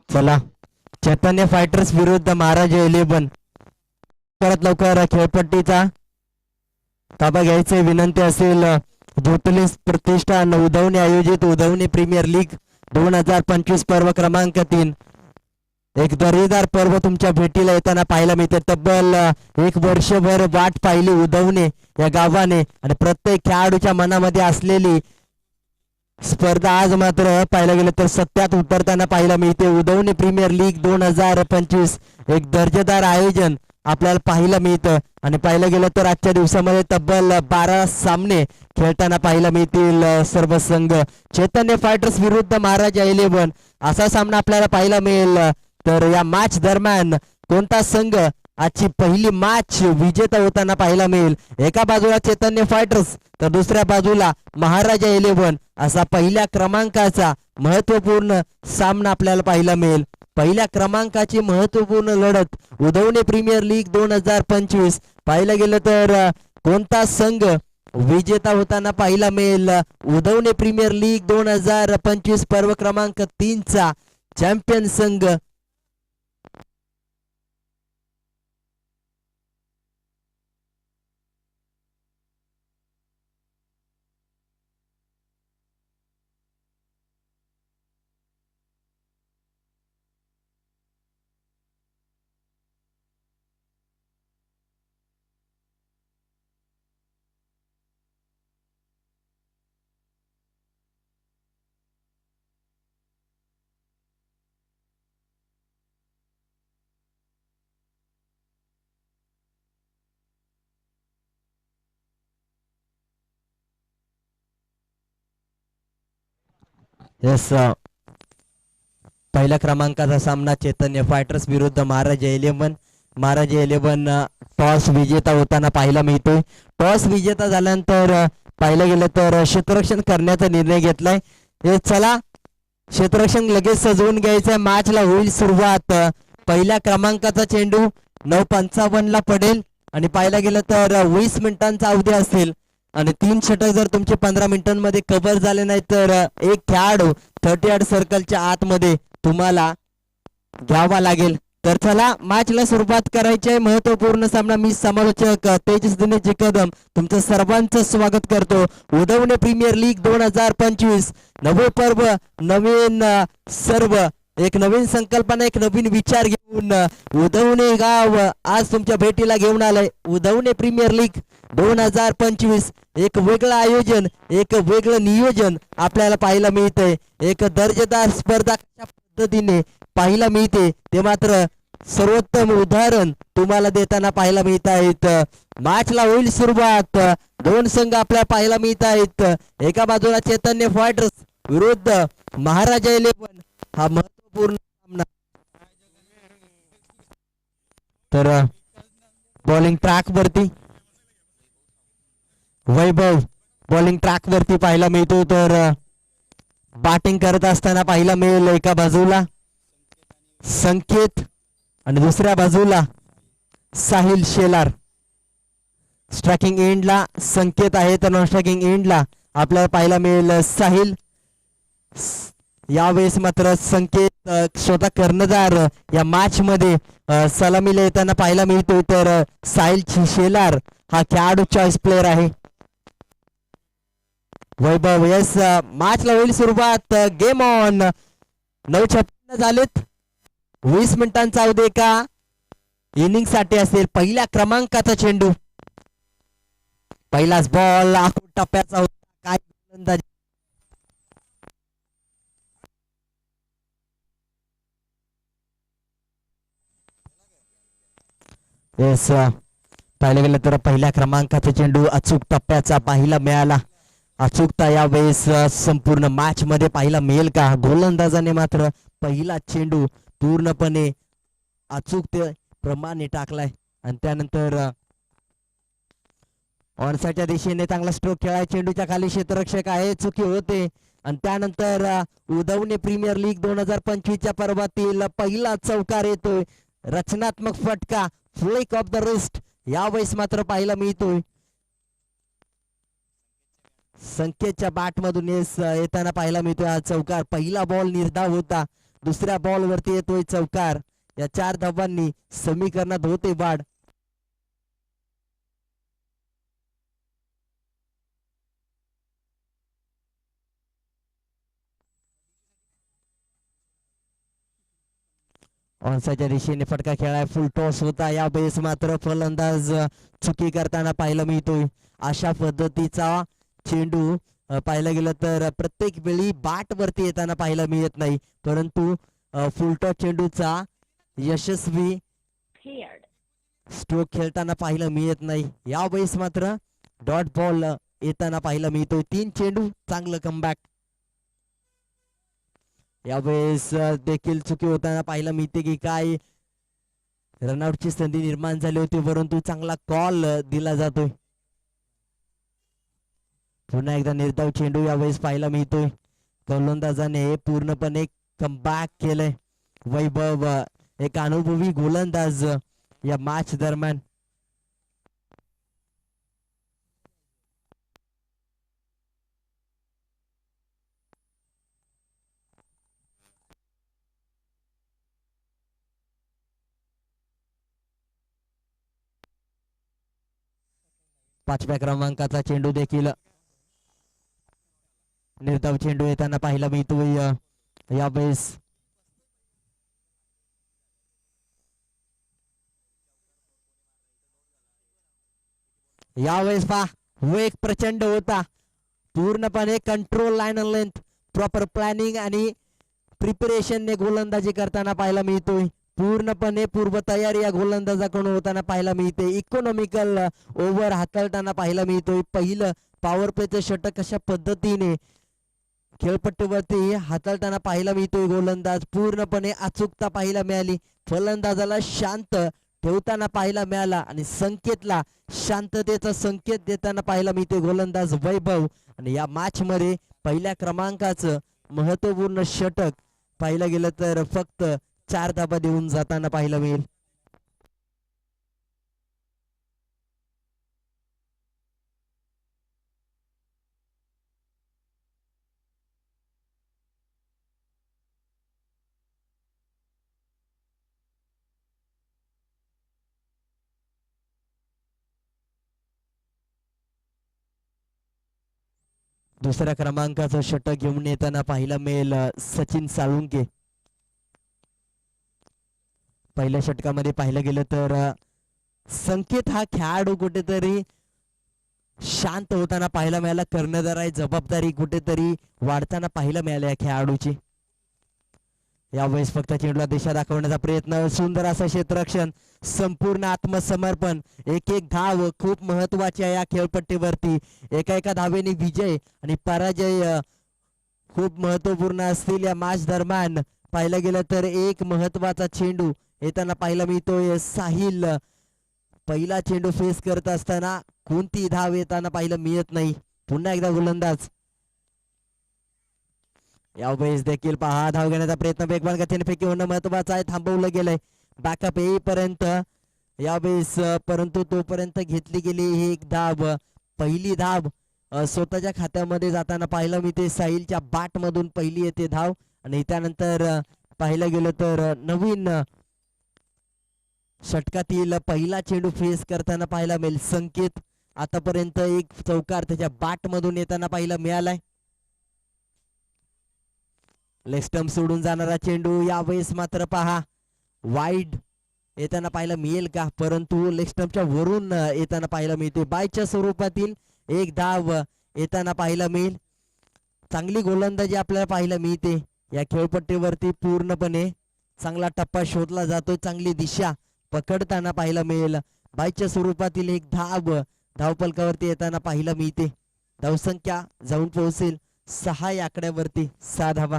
चला चैतन्य फायटर्स विरुद्ध महाराज 11 परत लवकर खेळपट्टीचा ताबा घ्यायचे विनंती असेल. ज्योतिर्लिंग प्रतिष्ठान उदवणे आयोजित उदवणे प्रीमियर लीग 2025 पर्व क्रमांक 3 एक दर्जेदार पर्व तुमच्या भेटीला येताना पाहायला मिळते. तब्बल एक वर्षभर वाट पाहिली उदवणे या गावाने आणि प्रत्येक खेळाडूच्या मनामध्ये असलेली स्पर्धा आज मात्र पाहायला गेलं तर सत्यात उतरताना पाहायला मिळते. उदवणे प्रीमियर लीग 2025 एक दर्जेदार आयोजन आपल्याला पाहायला मिळतं आणि पाहायला गेलं तर आजच्या दिवसामध्ये तब्बल 12 सामने खेळताना पाहायला मिळतील. सर्व संघ चैतन्य फायटर्स विरुद्ध महाराज 11 असा सामना आपल्याला पाहायला मिळेल. तर या मॅच दरम्यान कोणता संघ आजची पहिली मॅच विजेता होताना पाहायला मिळेल. एका बाजूला चैतन्य फायटर्स तर दुसऱ्या बाजूला महाराजा 11 असा पहिल्या क्रमांकाचा महत्वपूर्ण सामना आपल्याला पाहायला मिळेल. पहिल्या क्रमांकाची महत्वपूर्ण लढत उदवणे प्रीमियर लीग 2025 पाहायला गेलं तर कोणता संघ विजेता होताना पाहायला मिळेल. उदवणे प्रीमियर लीग 2025 पर्व क्रमांक 3 चा चॅम्पियन संघ यस पहिल्या क्रमांकाचा सामना चैतन्य फायटर्स विरुद्ध महाराज 11. महाराज 11 टॉस विजेता होताना पाहायला मिळतोय. टॉस विजेता झाल्यानंतर पाहिलं गेलं तर क्षेत्ररक्षण करण्याचा निर्णय घेतलाय. हे चला क्षेत्ररक्षण लगेच सजवून घ्यायचंय. मॅचला होईल सुरुवात. पहिल्या क्रमांकाचा चेंडू 9:55 ला पडेल आणि पाहायला गेलं तर 20 मिनिटांचा अवधी असेल आणि 3 षटक जर तुमचे 15 मिनिटांमध्ये कव्हर झाले नाही तर एक खेळाडू 30 सर्कलच्या आतमध्ये तुम्हाला घ्यावा लागेल. तर चला मॅचला सुरुवात करायची आहे. महत्वपूर्ण सामना. मी समालोचक तेजस दिनेश कदम तुमचं सर्वांचं स्वागत करतो. उदवणे प्रीमियर लीग 2025 नवे पर्व नवीन सर्व एक नवीन संकल्पना एक नवीन विचार घेऊन उदवणे गाव आज तुमच्या भेटीला घेऊन आलंय. उदवणे प्रीमियर लीग 2025 एक वेगळं आयोजन एक वेगळं नियोजन आपल्याला पाहायला मिळतंय. एक दर्जेदार स्पर्धा कशा पद्धतीने पाहायला मिळते ते मात्र सर्वोत्तम उदाहरण तुम्हाला देताना पाहायला मिळत आहेत. मॅचला होईल सुरुवात. दोन संघ आपल्याला पाहायला मिळत आहेत. एका बाजूला चैतन्य फायटर्स विरुद्ध महाराजा 11 हा महत्वपूर्ण सामना. तर बॉलिंग ट्रॅक वरती वैभव बॉलिंग ट्रॅक वरती पाहायला मिळतो. तर बॅटिंग करत असताना पाहायला मिळेल एका बाजूला संकेत आणि दुसऱ्या बाजूला साहिल शेलार. स्ट्रायकिंग एंडला संकेत आहे तर नॉन स्ट्रायकिंग एंडला आपल्याला पाहायला मिळेल साहिल. यावेळेस मात्र संकेत स्वतः कर्णधार या मॅच मध्ये सलामीला येताना पाहायला मिळतोय. तर साहिल शेलार हा खेळाडू चॉईस प्लेअर आहे. वैभव यस मॅचला होईल सुरुवात. Game on. 9:56 झालेत. 20 मिनिटांचा अवधी एका इनिंग साठी असेल. पहिल्या क्रमांकाचा चेंडू पहिलाच बॉल आखूड टप्प्याचा होता. काय गोलंदाजी येस पाहिलं गेलं तर पहिल्या क्रमांकाचा चेंडू अचूक टप्प्याचा पाहायला मिळाला. अचूकता यावेळेस संपूर्ण मॅच मध्ये पाहायला मिळेल का? गोलंदाजाने मात्र पहिला चेंडू पूर्णपणे अचूकते प्रमाणे टाकलाय आणि त्यानंतर ऑनसाईडच्या दिशेने चांगला स्ट्रोक खेळाय. चेंडूच्या खाली क्षेत्ररक्षक आहे. चुकी होते आणि त्यानंतर उदवणे प्रीमियर लीग 2025 च्या पर्वातील पहिला चौकार येतोय. रचनात्मक फटका फ्लिक ऑफ द रिस्ट यावेळेस मात्र पाहायला मिळतोय. संकेतच्या बॅट मधून येताना पाहायला मिळतोय हा चौकार. पहिला बॉल निर्धाव होता दुसऱ्या बॉलवरती येतोय चौकार. या 4 धावांनी समीकरणात होते वाढ. ऑनसाच्या दिशेने फटका खेळाय. फुल टॉस होता. या वेळेस मात्र फलंदाज चुकी करताना पाहायला मिळतोय. अशा पद्धतीचा चेंडू पाहायला गेलं तर प्रत्येक वेळी बाट वरती येताना पाहायला मिळत नाही, परंतु फुल टॉस चेंडूचा यशस्वी स्ट्रोक खेळताना पाहायला मिळत नाही. यावेळेस मात्र डॉट बॉल येताना पाहायला मिळतोय. 3 चेंडू चांगलं कमबॅक. यावेळेस देखील चुकी होताना पाहायला मिळते की काय रनआउटची संधी निर्माण झाली होती, परंतु चांगला कॉल दिला जातोय. पुन्हा एकदा निर्धाव चेंडू यावेळेस पाहायला मिळतोय. गोलंदाजाने पूर्णपणे कमबॅक केलंय. वैभव एक अनुभवी गोलंदाज या मॅच दरम्यान. पाचव्या क्रमांकाचा चेंडू देखील निर्धाव चेंडू येताना पाहायला मिळतोय. यावेळेस पहा वेग प्रचंड होता. पूर्णपणे control line and length proper planning आणि प्रिपरेशनने गोलंदाजी करताना पाहायला मिळतोय. पूर्णपणे पूर्वतयारी या गोलंदाजाकडून होताना पाहायला मिळते. इकॉनॉमिकल ओव्हर हाताळताना पाहायला मिळतोय. पहिलं पॉवर प्लेचं षटक कशा पद्धतीने खेळपट्टीवरती हाताळताना पाहायला मिळतोय. गोलंदाज पूर्णपणे अचूकता पाहायला मिळाली. फलंदाजाला शांत ठेवताना पाहायला मिळाला आणि संकेतला शांततेचा संकेत देताना पाहायला मिळते गोलंदाज वैभव. आणि या मॅच मध्ये पहिल्या क्रमांकाचं महत्वपूर्ण षटक पाहायला गेलं तर फक्त 4 धाबा देऊन जाताना पाहायला मिळेल. दुसऱ्या क्रमांकाचं षटक घेऊन येताना पाहायला मिळेल सचिन साळुंके. पहिल्या षटकामध्ये पाहिलं गेलं तर संकेत हा खेळाडू कुठेतरी शांत होताना पाहायला मिळाला. कर्णधार जबाबदारी कुठेतरी वाढताना पाहायला मिळाल्या या खेळाडूची. यावेळेस फक्त चेंडूला दिशा दाखवण्याचा प्रयत्न. सुंदर असं क्षेत्ररक्षण, संपूर्ण आत्मसमर्पण. एक एक धाव खूप महत्वाची आहे या खेळपट्टीवरती. एका धावेने विजय आणि पराजय खूप महत्वपूर्ण असतील या मॅच दरम्यान. पाहिलं गेलं तर एक महत्वाचा चेंडू येताना पाहायला मिळतोय. साहिल पहिला चेंडू फेस करत असताना कोणती धाव येताना पाहायला मिळत नाही. पुन्हा एकदा गोलंदाज. यावेळेस देखील पहा धाव घेण्याचा प्रयत्न. वेगवान गतीने फेकी होणं महत्वाचं आहे. थांबवलं गेलंय बॅकअप येईपर्यंत यावेळेस, परंतु तोपर्यंत घेतली गेली ही एक धाव. पहिली धाव स्वतःच्या खात्यामध्ये जाताना पाहायला मिळते. साहिलच्या बाट मधून पहिली येते धाव. आणि त्यानंतर पाहायला गेलं तर नवीन षटकातील पहिला चेंडू फेस करताना पाहायला मिळेल संकेत. आतापर्यंत एक चौकार त्याच्या बाट मधून येताना पाहायला मिळालाय. लेग स्टंप सोडून जाणारा चेंडू. यावेळेस मात्र पहा वाईड येताना पाहायला मिळेल का, परंतु लेग स्टंपच्या वरून येताना पाहायला मिळते. बायच्या स्वरूपातील एक धाव येताना पाहायला मिळेल. चांगली गोलंदाजी आपल्याला पाहायला मिळते या खेळपट्टीवरती. पूर्णपणे चांगला टप्पा शोधला जातोय. चांगली दिशा पकडताना पाहायला मिळेल. बायच्या स्वरूपातील एक धाव धावपलकावरती येताना पाहायला मिळते. धावसंख्या जाऊन पोहोचेल 6 या आकड्यावरती. 6 धावा.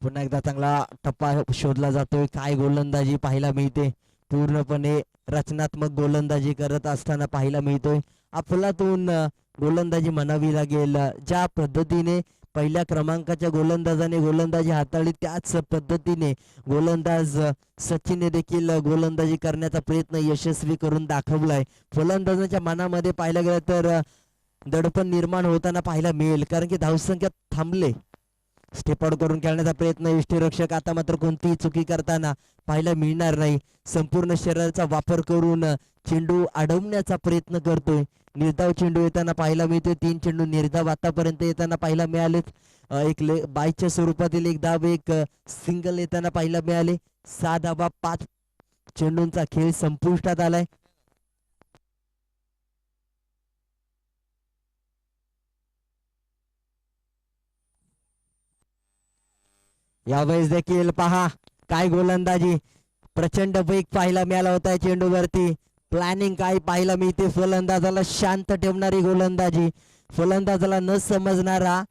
पुन्हा एकदा चांगला टप्पा शोधला जातोय. काय गोलंदाजी पाहायला मिळते. पूर्णपणे रचनात्मक गोलंदाजी करत असताना पाहायला मिळतोय. अफलातून गोलंदाजी म्हणावी लागेल. ज्या पद्धतीने पहिल्या क्रमांकाच्या गोलंदाजाने गोलंदाजी हाताळली त्याच पद्धतीने गोलंदाज सचिनने देखील गोलंदाजी करण्याचा प्रयत्न यशस्वी करून दाखवलाय. फलंदाजाच्या मनामध्ये पाहायला गेलं तर दडपण निर्माण होताना पाहायला मिळेल, कारण की धावसंख्या थांबले. स्टेप आउट करून खेळण्याचा प्रयत्न यष्टीरक्षक आता मात्र कोणतीही चुकी करताना पाहायला मिळणार नाही. संपूर्ण शरीराचा वापर करून चेंडू अडवण्याचा प्रयत्न करतोय. निर्धाव चेंडू येताना पाहायला मिळतोय. 3 चेंडू निर्धाव आतापर्यंत येताना पाहायला मिळालेत. एक बायच्या स्वरूपातील एक धाव, एक सिंगल येताना पाहायला मिळाले. 6 धावा 5 चेंडूंचा खेळ संपुष्टात आलाय. यावेळेस देखील पहा काय गोलंदाजी, प्रचंड वेग पाहायला मिळाला होता चेंडूवरती. प्लॅनिंग काय पाहायला मिळते, फलंदाजाला शांत ठेवणारी गोलंदाजी, फलंदाजाला न समजणारा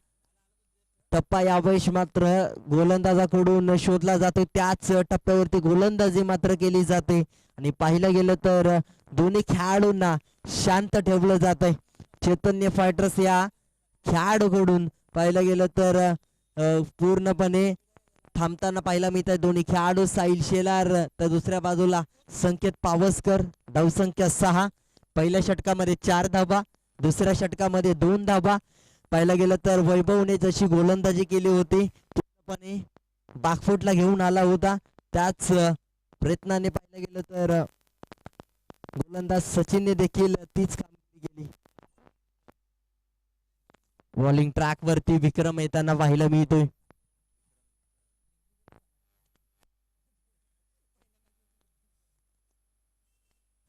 टप्पा यावेळेस मात्र गोलंदाजाकडून शोधला जातो. त्याच टप्प्यावरती गोलंदाजी मात्र केली जाते आणि पाहिलं गेलं तर दोन्ही खेळाडूंना शांत ठेवलं जात आहे. चैतन्य फायटर्स या खेळाडूकडून पाहिलं गेलं तर पूर्णपणे थांबताना पाहायला मिळत. दोन्ही खेळाडू साहिल शेलार तर दुसऱ्या बाजूला संकेत पावसकर. धावसंख्या 6. पहिल्या षटकामध्ये 4 धावा, दुसऱ्या षटकामध्ये 2 धावा. पाहायला गेलं तर वैभवने जशी गोलंदाजी केली होती पूर्णपणे बागफुटला घेऊन आला होता, त्याच प्रयत्नाने पाहायला गेलं तर गोलंदाज सचिनने देखील तीच कामगिरी केली. बॉलिंग ट्रॅक वरती विक्रम येताना पाहायला मिळतोय.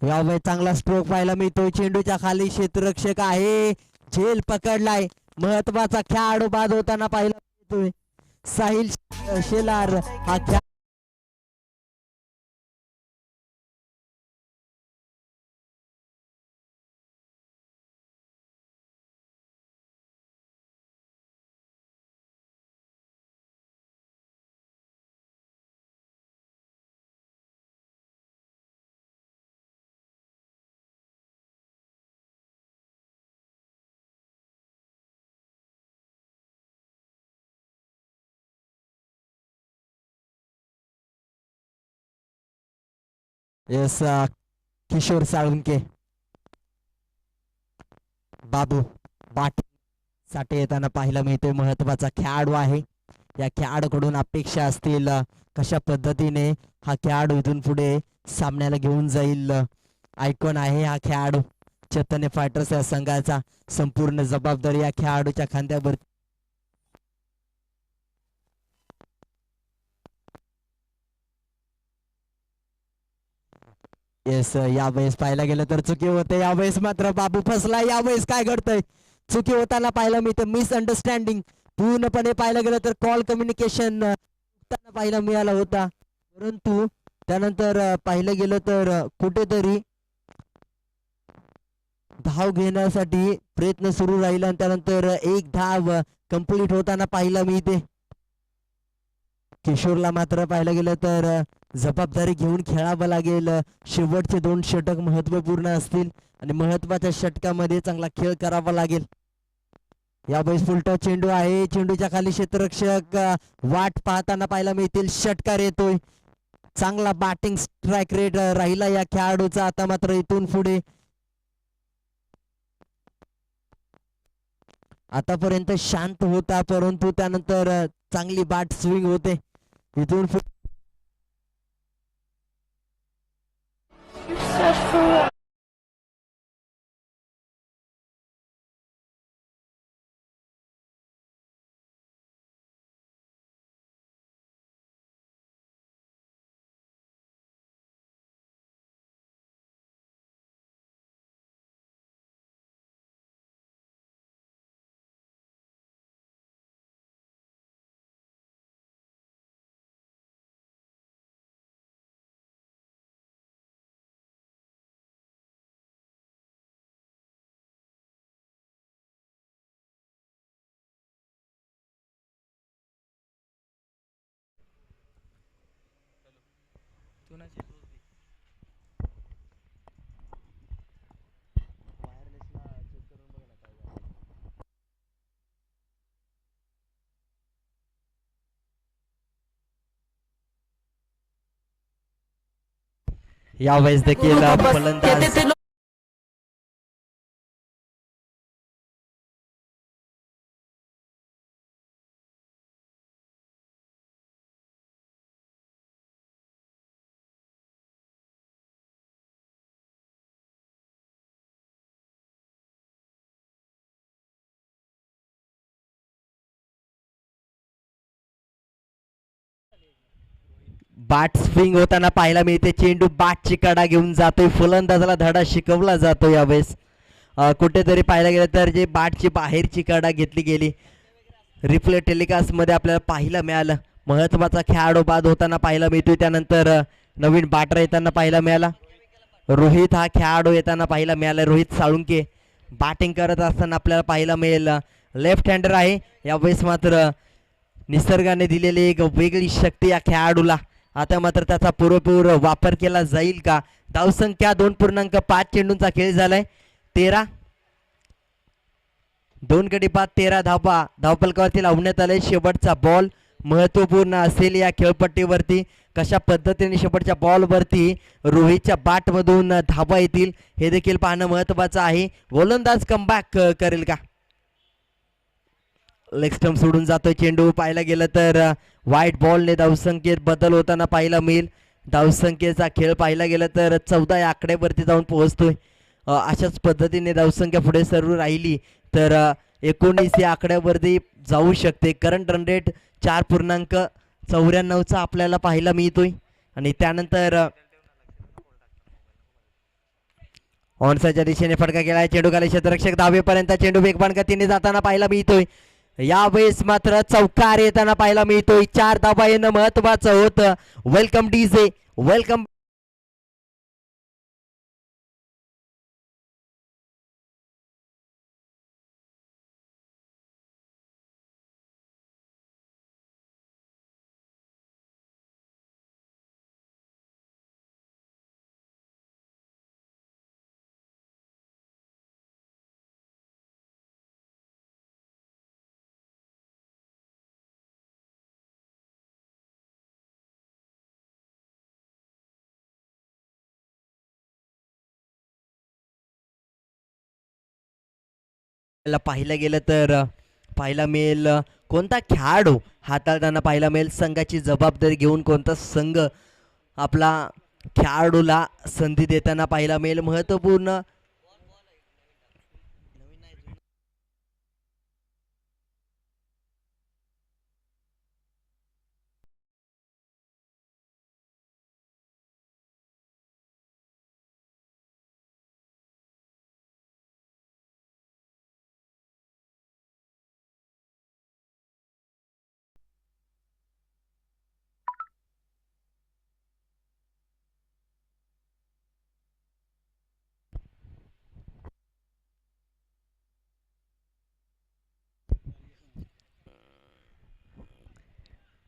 यावेळी चांगला स्ट्रोक पाहायला मिळतोय. चेंडूच्या खाली क्षेत्ररक्षक आहे, झेल पकडलाय. महत्वाचा खेळाडू बाद होताना पाहायला मिळतोय. साहिल शेलार हा येस किशोर साळुंके, बाबू बाट साठी येताना पाहायला मिळतोय. महत्वाचा खेळाडू आहे. या खेळाडूकडून अपेक्षा असतील कशा पद्धतीने हा खेळाडू इथून पुढे सामन्याला घेऊन जाईल. आयकॉन आहे हा खेळाडू. चैतन्य फायटर्स या संघाचा संपूर्ण जबाबदारी या खेळाडूच्या खांद्यावर. येस यावेळेस पाहायला गेलं तर चुकी होते. यावेळेस मात्र बाबू फसला. यावेळेस काय घडतंय, चुकी होताना पाहायला मिळतं. मिसअंडरस्टँडिंग पूर्णपणे पाहायला गेलं तर कॉल कम्युनिकेशन पाहायला मिळाला होता, परंतु त्यानंतर पाहिलं गेलं तर कुठेतरी धाव घेण्यासाठी प्रयत्न सुरू राहिला आणि त्यानंतर एक धाव कंप्लीट होताना पाहायला मिळते. किशोरला मात्र पाहायला गेलं तर जबाबदारी घेऊन खेळावं लागेल. शेवटचे 2 षटक महत्वपूर्ण असतील आणि महत्वाच्या षटकामध्ये चांगला खेळ करावा लागेल. यावेळेस फुलटा चेंडू आहे. चेंडूच्या खाली क्षेत्ररक्षक वाट पाहताना पाहायला मिळतील. षटकार येतोय. चांगला बॅटिंग स्ट्राईक रेट राहिला या खेळाडूचा. आता मात्र इथून पुढे आतापर्यंत शांत होता, परंतु त्यानंतर चांगली बॅट स्विंग होते. इथून यावेळेस देखील फलंदाज बॅट स्विंग होताना पाहायला मिळते. चेंडू बॅटची कडा घेऊन जातोय. फलंदाजाला धडा शिकवला जातो यावेळेस. कुठेतरी पाहायला गेलं तर जे बॅटची बाहेरची कडा घेतली गेली. रिप्ले टेलिकास्ट मध्ये आपल्याला पाहायला मिळालं. महत्वाचा खेळाडू बाद होताना पाहायला मिळतोय. त्यानंतर नवीन बॅटर येताना पाहायला मिळाला. रोहित हा खेळाडू येताना पाहायला मिळाला. रोहित साळुंके बॅटिंग करत असताना आपल्याला पाहायला मिळेल. लेफ्ट हँडर आहे यावेळेस. मात्र निसर्गाने दिलेली एक वेगळी शक्ती या खेळाडूला. आता मात्र त्याचा पुरेपूर वापर केला जाईल का? धावसंख्या 2.5 चेंडूंचा खेळ झालाय. 13 2 गडी बाद 13 धावा धावफलकावरती लावण्यात आले. शेवटचा बॉल महत्वपूर्ण असेल या खेळपट्टीवरती. कशा पद्धतीने शेवटच्या बॉलवरती रोहितच्या बॅटमधून धावा येतील हे देखील पाहणं महत्वाचं आहे. गोलंदाज कमबॅक करेल का? लेग स्टंप सोडून जातोय चेंडू. पाहायला गेलं तर व्हाईट बॉलने धावसंख्येत बदल होताना पाहायला मिळेल. धावसंख्येचा खेळ पाहायला गेलं तर 14 या आकड्यावरती जाऊन पोहोचतोय. अशाच पद्धतीने धावसंख्या पुढे सुरू राहिली तर 19 या आकड्यावरती जाऊ शकते. करंट रन रेट 4.94 आपल्याला पाहायला मिळतोय. आणि त्यानंतर ऑनसाईडच्या दिशेने फटका केलाय. चेंडू खाली क्षेत्ररक्षक धावेपर्यंत चेंडू वेगवान गतीने जाताना पाहायला मिळतोय. यावेळेस मात्र चौकार येताना पाहायला मिळतोय. 4 धावा येणं महत्वाचं होतं. Welcome DJ, welcome. पाहिलं गेलं तर पाहायला मिळेल कोणता खेळाडू हाताळताना पाहायला मिळेल. संघाची जबाबदारी घेऊन कोणता संघ आपला खेळाडूला संधी देताना पाहायला मिळेल. महत्वपूर्ण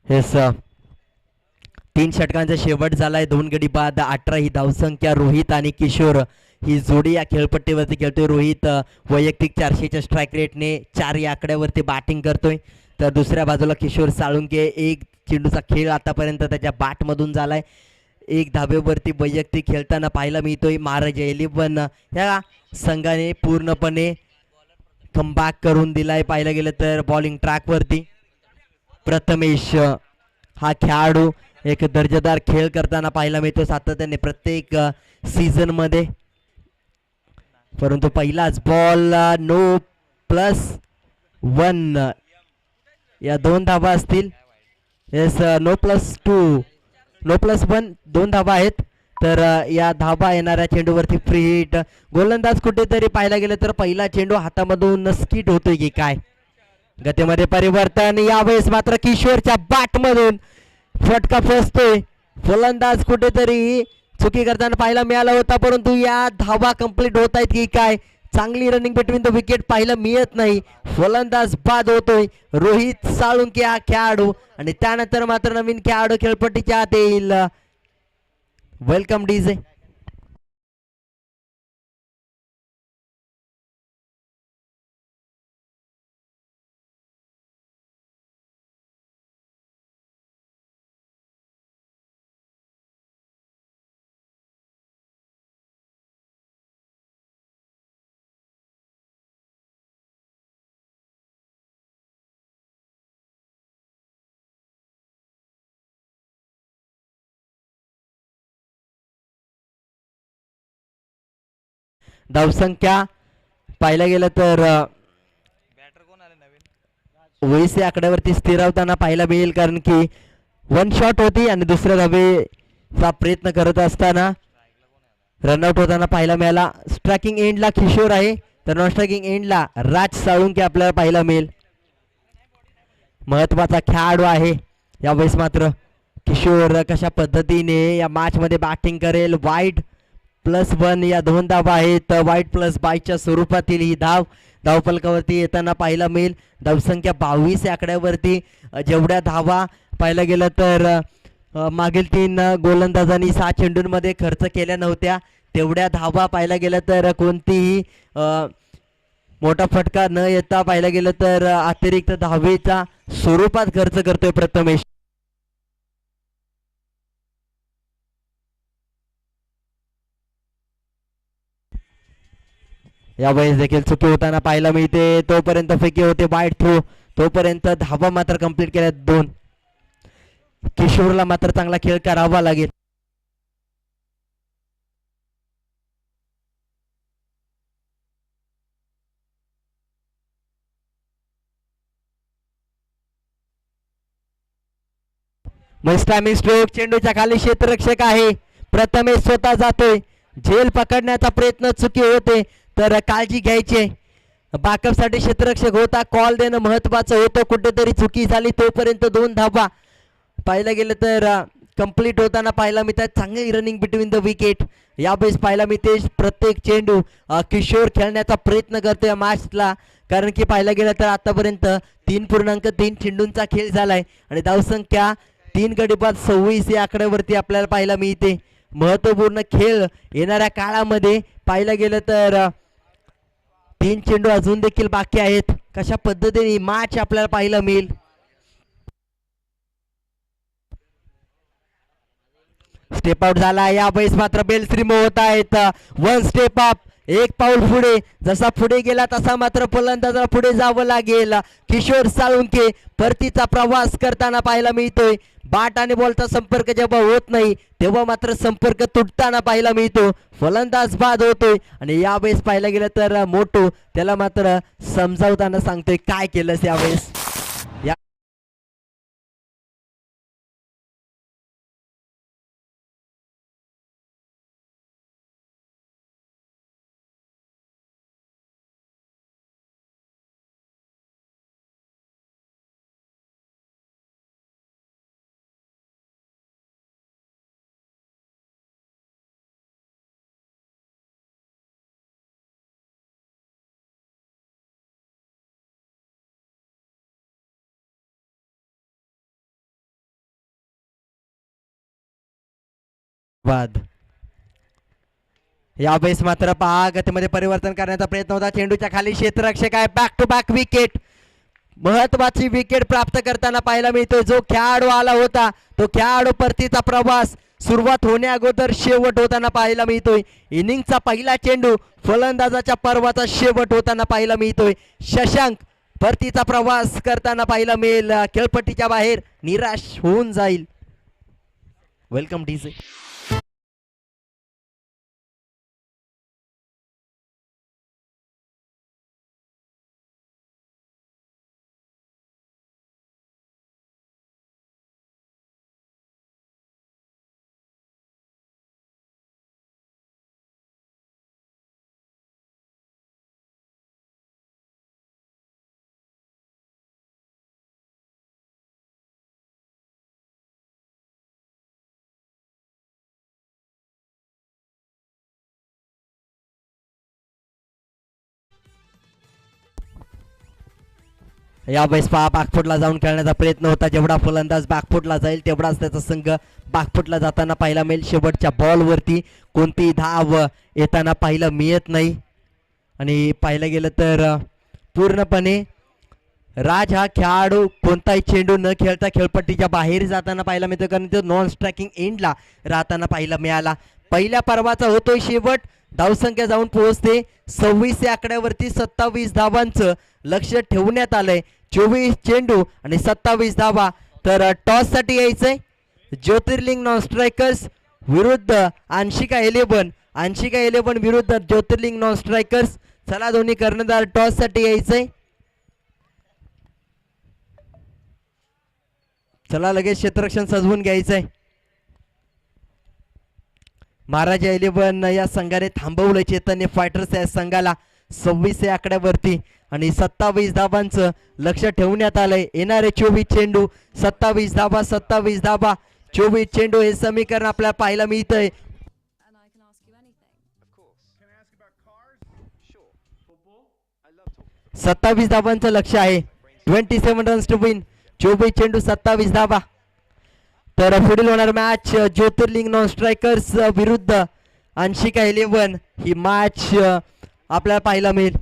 हेस 3 षटकांचा शेवट झालाय. 2 गडी बाद 18 ही धावसंख्या. रोहित आणि किशोर ही जोडी या खेळपट्टीवरती खेळतोय. रोहित वैयक्तिक 400च्या स्ट्राईक रेटने 4 या आकड्यावरती बॅटिंग करतोय. तर दुसऱ्या बाजूला किशोर साळुंके 1 चेंडूचा खेळ आतापर्यंत त्याच्या बॅटमधून झालाय. 1 धाब्यावरती वैयक्तिक खेळताना पाहायला मिळतोय. महाराज 11 ह्या संघाने पूर्णपणे कमबॅक करून दिलाय. पाहायला गेलं तर बॉलिंग ट्रॅकवरती प्रथमेश हा खेळाडू एक दर्जेदार खेळ करताना पाहायला मिळतो सातत्याने प्रत्येक सीझन मध्ये. परंतु पहिलाच बॉल नो +1 या 2 धावा असतील. येस नो +2 नो +1 2 धावा आहेत. तर या धावा येणाऱ्या चेंडूवरती फ्री हिट. गोलंदाज कुठेतरी पाहायला गेलं तर पहिला चेंडू हातामधून स्किट होतोय की काय? गतीमध्ये परिवर्तन. यावेळेस मात्र किशोरच्या बॅटमधून फटका फसतोय. फलंदाज कुठेतरी चुकी करताना पाहायला मिळाला होता. परंतु या धावा कंप्लीट होत आहेत की काय? चांगली रनिंग बिटवीन द विकेट पाहायला मिळत नाही. फलंदाज बाद होतोय. रोहित साळुंके हा खेळाडू आणि त्यानंतर मात्र नवीन खेळाडू खेळपट्टीच्या आत येईल. Welcome DJ. धावसंख्या पाहायला गेलं तर 20 या आकड्यावरती स्थिरावताना पाहायला मिळेल. कारण की वन शॉट होती आणि दुसऱ्या धावेचा प्रयत्न करत असताना रनआउट होताना पाहायला मिळाला. स्ट्रायकिंग एंडला किशोर आहे तर नॉन स्ट्रायकिंग एंडला राज साळुंके आपल्याला पाहायला मिळेल. महत्वाचा खेळाडू आहे यावेळेस मात्र किशोर कशा पद्धतीने या मॅच मध्ये बॅटिंग करेल. वाईट +1 या 2 धावा आहेत. वाईट +22 स्वरूपातील ही धावफलकावरती येताना पाहायला मिळेल. धावसंख्या 22 या आकड्यावरती जेवढ्या धावा पाहायला गेलं तर मागील 3 गोलंदाजांनी 6 चेंडूंमध्ये खर्च केल्या नव्हत्या तेवढ्या धावा पाहायला गेलं तर कोणतीही मोठा फटका न येता पाहायला गेलं तर अतिरिक्त धावेचा स्वरूपात खर्च करतोय प्रथमेश. यावेळेस देखील चुकी होताना पाहायला मिळते. तोपर्यंत फेकी होते वाईड थ्रो. तोपर्यंत धावा मात्र कंप्लीट केल्या 2. किशोरला मात्र चांगला खेळ करावा लागेल. Timing stroke. चेंडूच्या खाली क्षेत्ररक्षक आहे. प्रथमेश स्वतः जातोय. झेल पकडण्याचा प्रयत्न चुकी होते तर काळजी घ्यायची. बॅकअप साठी क्षेत्ररक्षक होता. कॉल देणं महत्वाचं होतं. कुठेतरी चुकी झाली तोपर्यंत 2 धावा पाहायला गेलं तर कंप्लीट होताना पाहायला मिळतात. चांगली रनिंग बिटवीन द विकेट यावेळेस पाहायला मिळते. प्रत्येक चेंडू किशोर खेळण्याचा प्रयत्न करतोय मॅचला कारण की पाहायला गेलं तर आतापर्यंत 3.3 चेंडूंचा खेळ झालाय आणि धावसंख्या 3 गडी बाद 26 या आकड्यावरती आपल्याला पाहायला मिळते. महत्वपूर्ण खेळ येणाऱ्या काळामध्ये पाहायला गेलं तर 3 चेंडू अजून देखील बाकी आहेत. कशा पद्धतीने मॅच आपल्याला पाहायला मिळेल. स्टेप आउट झाला. यावेळेस मात्र बेल्स रिमूव्ह होत आहेत. 1 स्टेप अप. 1 पाऊल पुढे. जसा पुढे गेला तसा मात्र फलंदाजाला पुढे जावं लागेल. किशोर साळुंके परतीचा प्रवास करताना पाहायला मिळतोय. बॅट आणि बॉलचा संपर्क जेव्हा होत नाही तेव्हा मात्र संपर्क तुटताना पाहायला मिळतो. फलंदाज बाद होतोय आणि यावेळेस पाहायला गेलं तर मोटू त्याला मात्र समजावताना सांगतोय काय केलंस यावेळेस. बाद. यावेळेस मात्र पहा गतीमध्ये परिवर्तन करण्याचा प्रयत्न होता. चेंडूच्या खाली क्षेत्ररक्षक आहे. Back to back wicket. महत्वाची विकेट प्राप्त करताना पाहायला मिळतोय. जो खेळाडू आला होता तो खेळाडू परतीचा प्रवास सुरुवात होण्या अगोदर शेवट होताना पाहायला मिळतोय. इनिंगचा पहिला चेंडू फलंदाजाच्या पर्वाचा शेवट होताना पाहायला मिळतोय. शशांक परतीचा प्रवास करताना पाहायला मिळेल. खेळपट्टीच्या बाहेर निराश होऊन जाईल. Welcome DJ. यावेळेस पहा बॅकफुटला जाऊन खेळण्याचा प्रयत्न होता. जेवढा फलंदाज बॅकफुटला जाईल तेवढाच त्याचा संघ बॅकफुटला जाताना पाहायला मिळेल. शेवटच्या बॉलवरती कोणतीही धाव येताना पाहायला मिळत नाही आणि पाहायला गेलं तर पूर्णपणे राज हा खेळाडू कोणताही चेंडू न खेळता खेळपट्टीच्या बाहेर जाताना पाहायला मिळतो कारण तो नॉन स्ट्रायकिंग एंडला राहताना पाहायला मिळाला. पहिल्या पर्वाचा होतोय शेवट. धावसंख्या जाऊन पोहोचते 26 या आकड्यावरती. 27 धावांचं लक्ष ठेवण्यात आलंय. 24 चेंडू आणि 27 धावा. तर टॉस साठी यायचंय ज्योतिर्लिंग नॉन स्ट्रायकर्स विरुद्ध अंशिका 11. अंशिका 11 विरुद्ध ज्योतिर्लिंग नॉन स्ट्रायकर्स. चला दोन्ही कर्णधार टॉस साठी यायचंय. चला लगेच क्षेत्ररक्षण सजवून घ्यायचंय. महाराजा 11 या संघाने थांबवलं चैतन्य फायटर्स या संघाला 26 या आकड्यावरती आणि 27 धाबांचं लक्ष ठेवण्यात आलंय. येणारे 24 चेंडू 27 धाबा 27 धाबा 24 चेंडू हे समीकरण आपल्याला पाहायला मिळतंय. 27 धाबांचं लक्ष आहे. 27 रन्स टू विन. 24 चेंडू 27 धाबा. तर पुढील होणार मॅच ज्योतिर्लिंग नॉन स्ट्रायकर्स विरुद्ध अंशिका 11 ही मॅच आपल्याला पाहायला मिळेल.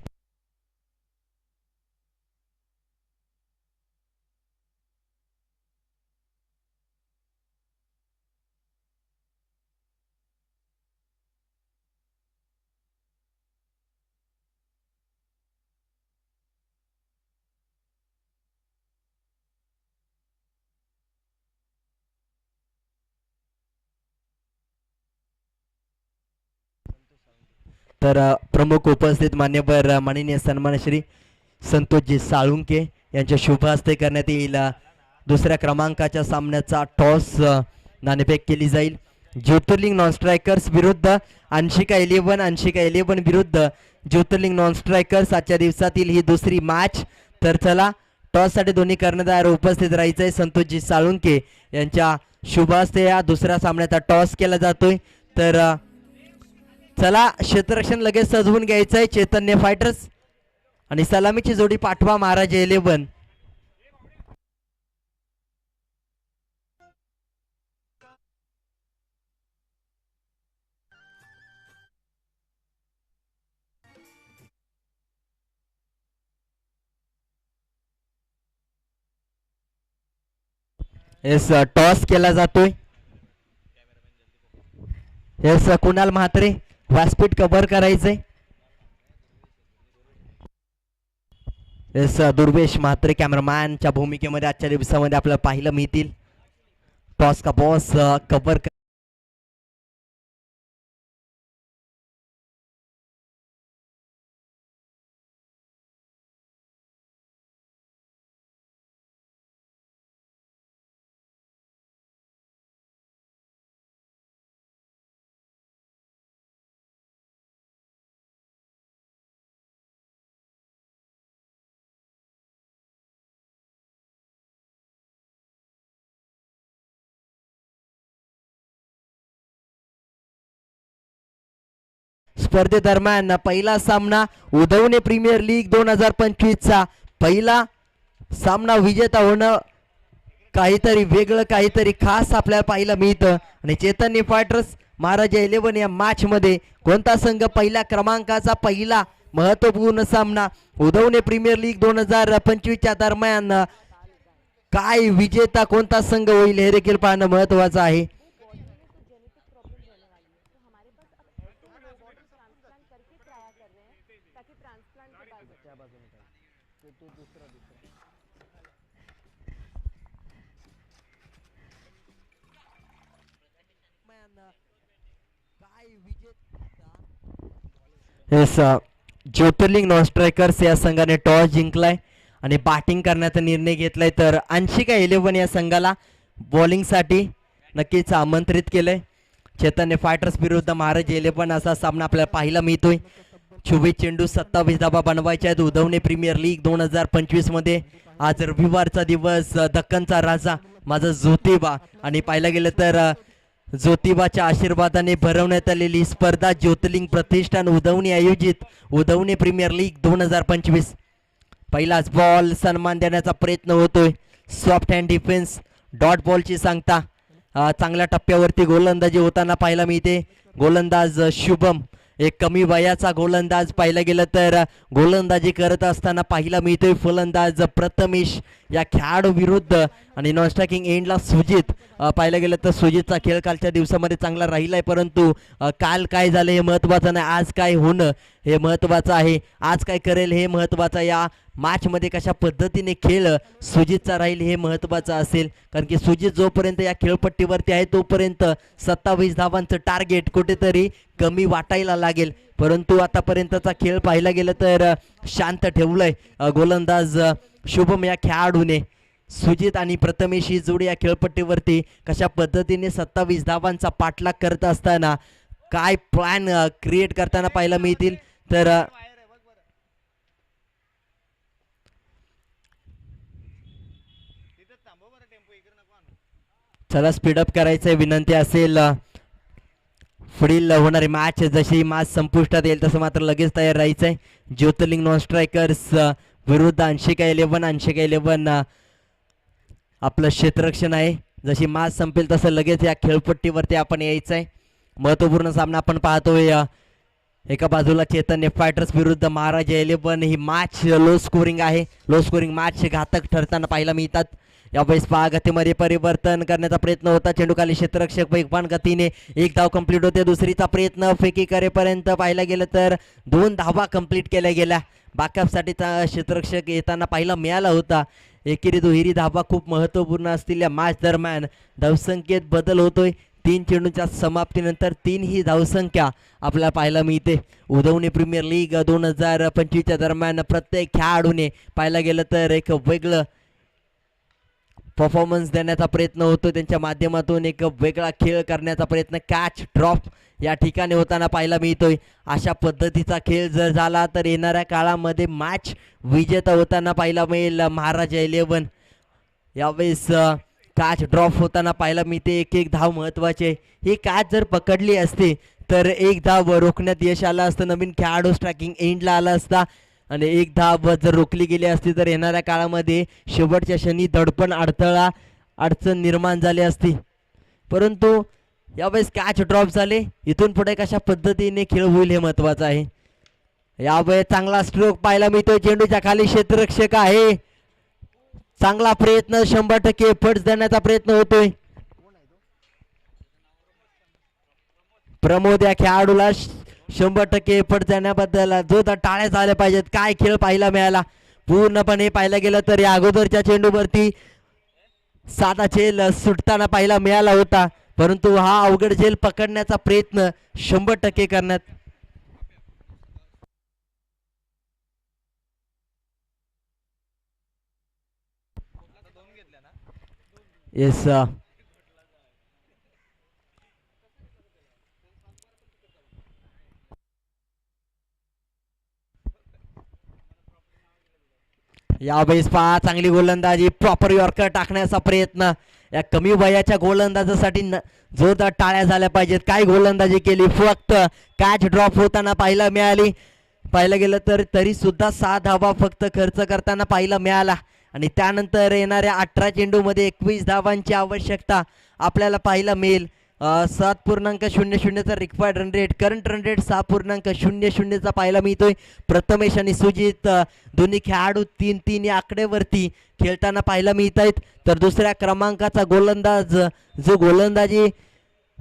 तर प्रमुख उपस्थित मान्यवर माननीय सन्मान श्री संतोषजी साळुंके यांच्या शुभ हस्ते करण्यात येईल. दुसऱ्या क्रमांकाच्या सामन्याचा टॉस नाणेफेक केली जाईल. ज्योतिर्लिंग नॉन स्ट्रायकर्स विरुद्ध अंशिका 11 विरुद्ध ज्योतिर्लिंग नॉन स्ट्रायकर्स आजच्या दिवसातील ही दुसरी मॅच. तर चला टॉस साठी दोन्ही कर्णधार उपस्थित राहायचंय. संतोषजी साळुंके यांच्या शुभ हस्ते या दुसऱ्या सामन्याचा टॉस केला जातोय. तर चला क्षेत्ररक्षण लगेच सजवून घ्यायचंय चैतन्य फायटर्स आणि सलामीची जोडी पाठवा महाराजा 11. येस टॉस केला जातोय. येस कुणाल म्हात्रे व्यासपीठ कव्हर करायचंय. येस दुर्वेश म्हात्रे कॅमेरामॅनच्या भूमिकेमध्ये आजच्या दिवसामध्ये आपल्याला पाहायला मिळतील. टॉस का बॉस कव्हर स्पर्धेदरम्यान पहिला सामना उदवणे प्रीमियर लीग 2025 चा पहिला सामना विजेता होणं काहीतरी वेगळं काहीतरी खास आपल्याला पाहायला मिळतं. आणि चैतन्य फायटर्स महाराजा 11 या मॅच मध्ये कोणता संघ पहिल्या क्रमांकाचा पहिला महत्वपूर्ण सामना उदवणे प्रीमियर लीग 2025 च्या दरम्यान काय विजेता कोणता संघ होईल हे देखील पाहणं महत्वाचं आहे. ज्योतिर्लिंग नॉन स्ट्रायकर्स या संघाने टॉस जिंकलाय आणि बॅटिंग करण्याचा निर्णय घेतलाय. तर अंशिका 11 या संघाला बॉलिंग साठी नक्कीच आमंत्रित केलंय. चैतन्य फायटर्स विरुद्ध महाराज 11 असा सामना आपल्याला पाहायला मिळतोय. 24 चेंडू 27 धाबा बनवायच्या आहेत उदवणे प्रीमियर लीग 2025 मध्ये. आज रविवारचा दिवस दक्कनचा राजा माझा ज्योतिबा आणि पाहायला गेलं तर ज्योतिबाच्या आशीर्वादाने भरवण्यात आलेली स्पर्धा ज्योतिर्लिंग प्रतिष्ठान उदवणी आयोजित उदवणी प्रीमियर लीग 2025. पहिलाच बॉल सन्मान देण्याचा प्रयत्न होतोय. सॉफ्ट हँड डिफेन्स डॉट बॉलची सांगता चांगल्या टप्प्यावरती गोलंदाजी होताना पाहायला मिळते. गोलंदाज शुभम एक कमी वयाचा गोलंदाज पाहायला गेलं तर गोलंदाजी करत असताना पाहायला मिळतोय. फलंदाज प्रथमेश या खेळाडू विरुद्ध आणि नॉन स्ट्रायकिंग एंडला सुजित पाहायला गेलं तर सुजितचा खेळ कालच्या दिवसामध्ये चांगला राहिलाय. परंतु काल काय झालं हे महत्त्वाचं नाही, आज काय होणं हे महत्त्वाचं आहे. आज काय करेल हे महत्त्वाचं. या मॅच मध्ये कशा पद्धतीने खेळ सुजितचा राहील हे महत्त्वाचं असेल. कारण की सुजित जोपर्यंत या खेळपट्टीवरती आहे तोपर्यंत 27 धावांचं टार्गेट कुठेतरी कमी वाटायला लागेल. परंतु आतापर्यंतचा खेळ पाहायला गेलं तर शांत ठेवलंय गोलंदाज शुभम या खेळाडूने. सुजित आणि प्रथमेश ही जोडी या खेळपट्टीवरती कशा पद्धतीने 27 धावांचा पाठलाग करत असताना काय प्लॅन क्रिएट करताना पाहायला मिळतील. तर चला स्पीडअप करायचंय विनंती असेल. पुढील होणारी मॅच जशी मॅच संपुष्टात येईल तसं मात्र लगेच तयार राहायचंय. ज्योतिर्लिंग नॉन स्ट्रायकर्स विरुद्ध अंशिका 11. अंशिका 11 आपलं क्षेत्ररक्षण आहे. जशी मॅच संपेल तसं लगेच या खेळपट्टीवरती आपण यायचंय. महत्वपूर्ण सामना आपण पाहतोय. एका बाजूला चैतन्य फायटर्स विरुद्ध महाराज 11. ही मॅच लो स्कोरिंग आहे. लो स्कोरिंग मॅच घातक ठरताना पाहायला मिळतात. यावेळेस पहा गतीमध्ये परिवर्तन करण्याचा प्रयत्न होता. चेंडू खाली क्षेत्ररक्षक वेगवान गतीने एक धाव कंप्लीट होते. दुसरीचा प्रयत्न फेकी करेपर्यंत पाहायला गेलं तर 2 धावा कंप्लीट केल्या गेल्या. बॅकअपसाठीचा क्षेत्ररक्षक येताना पाहायला मिळाला होता. एकेरी दुहेरी धावा खूप महत्त्वपूर्ण असलेल्या मॅच दरम्यान धावसंख्येत बदल होतोय. 3 चेंडूच्या समाप्तीनंतर 3 ही धावसंख्या आपल्याला पाहायला मिळते. उदवणी प्रीमियर लीग 2025च्या दरम्यान प्रत्येक खेळाडूने पाहायला गेलं तर एक वेगळं परफॉर्मन्स देण्याचा प्रयत्न होतो. त्यांच्या माध्यमातून एक वेगळा खेळ करण्याचा प्रयत्न कॅच ड्रॉप या ठिकाणी होताना पाहायला मिळतोय. अशा पद्धतीचा खेळ जर झाला तर येणाऱ्या काळामध्ये मॅच विजेता होताना पाहायला मिळेल महाराज 11. यावेळेस कॅच ड्रॉप होताना पाहायला मिळते. एक धाव महत्वाचे. ही कॅच जर पकडली असते तर एक धाव रोखण्यात यश आलं असतं. नवीन खेळाडू स्ट्रायकिंग एंडला आला असता आणि एक धाव जर रोखली गेली असती तर येणाऱ्या काळामध्ये शेवटच्या क्षणी दडपण अडचण निर्माण झाली असती. परंतु यावेळेस कॅच ड्रॉप झाले. इथून पुढे कशा पद्धतीने खेळ होईल हे महत्वाचं आहे. यावेळेस चांगला स्ट्रोक पाहायला मिळतोय. चेंडूच्या खाली क्षेत्ररक्षक आहे. चांगला प्रयत्न 100% एफर्ट्स देण्याचा प्रयत्न होतोय. प्रमोद या खेळाडूला 100% एफर्ट देण्याबद्दल जोरदार टाळ्या झाल्या पाहिजेत. काय खेळ पाहायला मिळाला. पूर्णपणे पाहायला गेलं तर या अगोदरच्या चेंडूवरती साधा झेल सुटताना पाहायला मिळाला होता. परंतु हा अवघड झेल पकडण्याचा प्रयत्न 100% करण्यात येस यावेळेस पहा चांगली गोलंदाजी. प्रॉपर यॉर्कर टाकण्याचा प्रयत्न. या कमी वयाच्या गोलंदाजासाठी जोरदार टाळ्या झाल्या पाहिजेत. काय गोलंदाजी केली. फक्त कॅच ड्रॉप होताना पाहायला मिळाली. पाहायला गेलं तर तरी सुद्धा 6 धावा फक्त खर्च करताना पाहायला मिळाला. आणि त्यानंतर येणाऱ्या 18 चेंडूमध्ये 21 धावांची आवश्यकता आपल्याला पाहायला मिळेल. 7.00चा required run rate. Current run rate 6.00चा पाहायला मिळतोय. प्रथमेश आणि सुजित दोन्ही खेळाडू 3-3 या आकड्यावरती खेळताना पाहायला मिळत आहेत. तर दुसऱ्या क्रमांकाचा गोलंदाज जो गोलंदाजी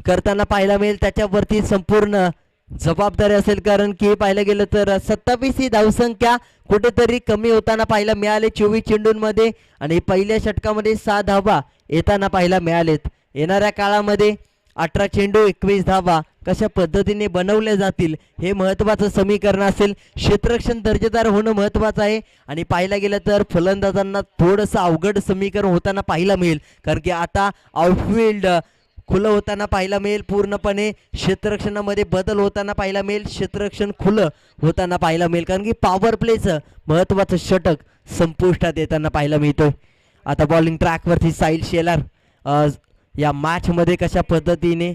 करताना पाहायला मिळेल त्याच्यावरती संपूर्ण जबाबदारी असेल. कारण की पाहायला गेलं तर 27 ही धावसंख्या कुठेतरी कमी होताना पाहायला मिळाले 24 चेंडूंमध्ये. आणि पहिल्या षटकामध्ये 6 धावा येताना पाहायला मिळालेत. येणाऱ्या काळामध्ये 18 चेंडू 21 धावा कशा पद्धतीने बनवल्या जातील हे महत्त्वाचं समीकरण असेल. क्षेत्ररक्षण दर्जेदार होणं महत्त्वाचं आहे. आणि पाहायला गेलं तर फलंदाजांना थोडंसं अवघड समीकरण होताना पाहायला मिळेल. कारण की आता आउटफील्ड खुलं होताना पाहायला मिळेल. पूर्णपणे क्षेत्ररक्षणामध्ये बदल होताना पाहायला मिळेल. क्षेत्ररक्षण खुलं होताना पाहायला मिळेल. कारण की पॉवर प्लेचं महत्त्वाचं षटक संपुष्टात येताना पाहायला मिळतोय. आता बॉलिंग ट्रॅकवरती साहिल शेलार या मॅच मध्ये कशा पद्धतीने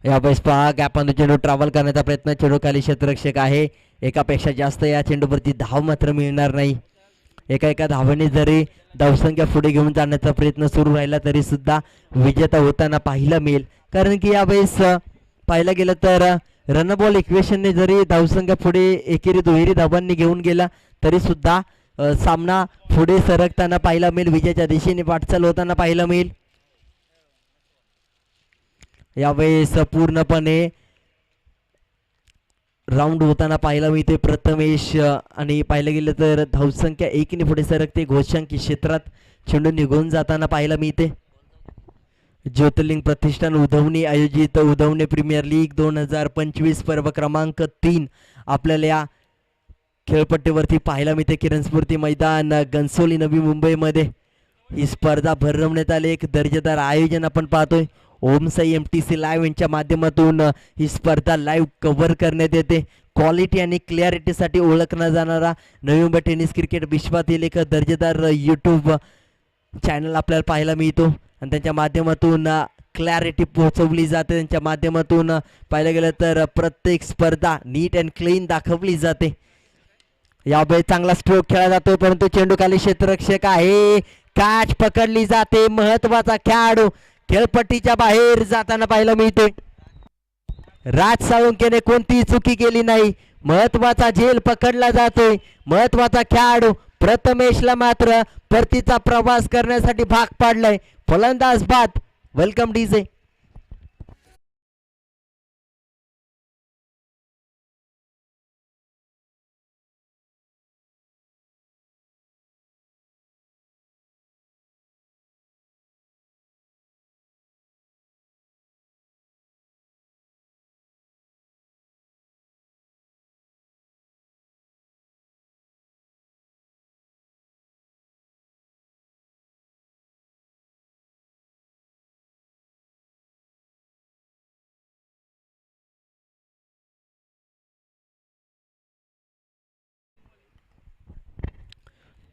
यावेळेस पहा गॅपमध्ये चेंडू ट्रॅव्हल करण्याचा प्रयत्न. चेंडू खाली क्षेत्ररक्षक आहे. एकापेक्षा जास्त या चेंडूवरती धाव मात्र मिळणार नाही. एका धावेने जरी धावसंख्या पुढे घेऊन जाण्याचा प्रयत्न सुरू राहिला तरी सुद्धा विजेता होताना पाहायला मिळेल. कारण की यावेळेस पाहायला गेलं तर रनबॉल इक्वेशनने जरी धावसंख्या पुढे एकेरी दुहेरी धावांनी घेऊन गेला तरी सुद्धा सामना पुढे सरकताना पाहायला मिळेल. विजयाच्या दिशेने वाटचाल होताना पाहायला मिळेल. यावेळेस पूर्णपणे राऊंड होताना पाहायला मिळते. प्रथमेश आणि पाहायला गेलं तर धावसंख्या 1ने पुढे सरकते. घोषांकी क्षेत्रात चेंडू निघून जाताना पाहायला मिळते. ज्योतिर्लिंग प्रतिष्ठान उधवणी आयोजित उधवणे प्रीमियर लीग 2025 पर्व क्रमांक 3 आपल्याला या खेळपट्टीवरती पाहायला मिळते. किरण स्फूर्ती मैदान घनसोली नवी मुंबईमध्ये ही स्पर्धा भरवण्यात आली. एक दर्जेदार आयोजन आपण पाहतोय. ओमसाई MTC लाईव्ह यांच्या माध्यमातून ही स्पर्धा लाईव्ह कव्हर करण्यात येते. क्वालिटी आणि क्लॅरिटीसाठी ओळखला जाणारा नवी मुंबई टेनिस क्रिकेट विश्वातील एक दर्जेदार यूट्यूब चॅनल आपल्याला पाहायला मिळतो आणि त्यांच्या माध्यमातून क्लॅरिटी पोहोचवली जाते. त्यांच्या माध्यमातून पाहायला गेलं तर प्रत्येक स्पर्धा नीट अँड क्लीन दाखवली जाते. यावेळी चांगला स्ट्रोक खेळला जातोय परंतु चेंडू खाली क्षेत्ररक्षक आहे. कॅच पकडली जाते. महत्वाचा खेळाडू खेळपट्टीच्या बाहेर जाताना पाहायला मिळते. राज साळुंकेने कोणतीही चुकी केली नाही. महत्वाचा झेल पकडला जातोय. महत्वाचा खेळाडू प्रथमेशला मात्र परतीचा प्रवास करण्यासाठी भाग पाडलाय. फलंदाज बाद. Welcome DJ.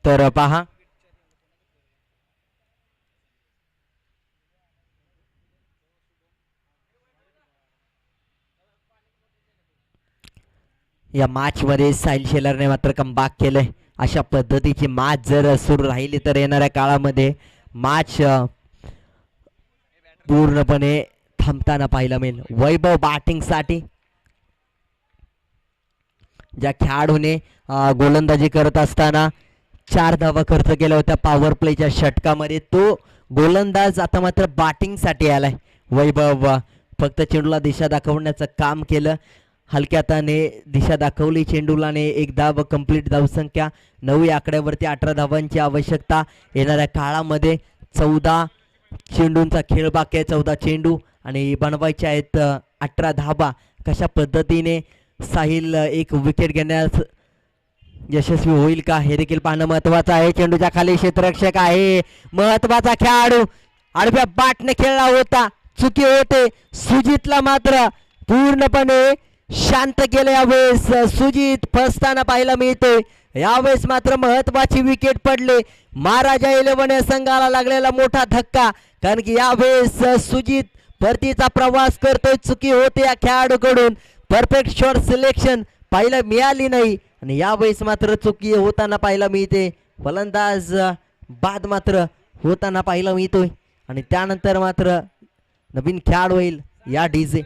तर पहा या मॅच मध्ये साहिल शेलारने मात्र कमबॅक केलंय. अशा पद्धतीची मॅच जर सुरू राहिली तर येणाऱ्या काळामध्ये मॅच पूर्णपणे थांबताना पाहायला मिळेल. वैभव बॅटिंग साठी ज्या खेळाडूने गोलंदाजी करत असताना 4 धावा खर्च केल्या होत्या पॉवर प्लेच्या षटकामध्ये तो गोलंदाज आता मात्र बॅटिंग साठी आलाय. वैभव फक्त चेंडूला दिशा दाखवण्याचं काम केलं. हलक्या हाताने दिशा दाखवली चेंडूला ने 1 धाव कंप्लीट धावसंख्या 9 या आकड्यावरती 18 धावांची आवश्यकता. येणाऱ्या काळामध्ये 14 चेंडूंचा खेळ बाकी आहे. 14 चेंडू आणि बनवायचे आहेत 18 धावा. कशा पद्धतीने साहिल एक विकेट घेण्यास यशस्वी होईल का हे देखील पाहणं महत्वाचं आहे. चेंडूच्या खाली क्षेत्ररक्षक आहे. महत्वाचा खेळाडू आडव्या बॅटने खेळला होता. चुकी होते. सुजितला मात्र पूर्णपणे शांत केलं. यावेळेस सुजित फसताना पाहायला मिळते. यावेळेस मात्र महत्वाची विकेट पडले. महाराजा 11 या संघाला लागलेला मोठा धक्का कारण की यावेळेस सुजित परतीचा प्रवास करतोय. चुकी होते या खेळाडूकडून. परफेक्ट शॉट सिलेक्शन पाहायला मिळाली नाही आणि यावेळेस मात्र चुकी होताना पाहायला मिळते. फलंदाज बाद मात्र होताना पाहायला मिळतोय आणि त्यानंतर मात्र नवीन खेळाडू होईल या डीजे.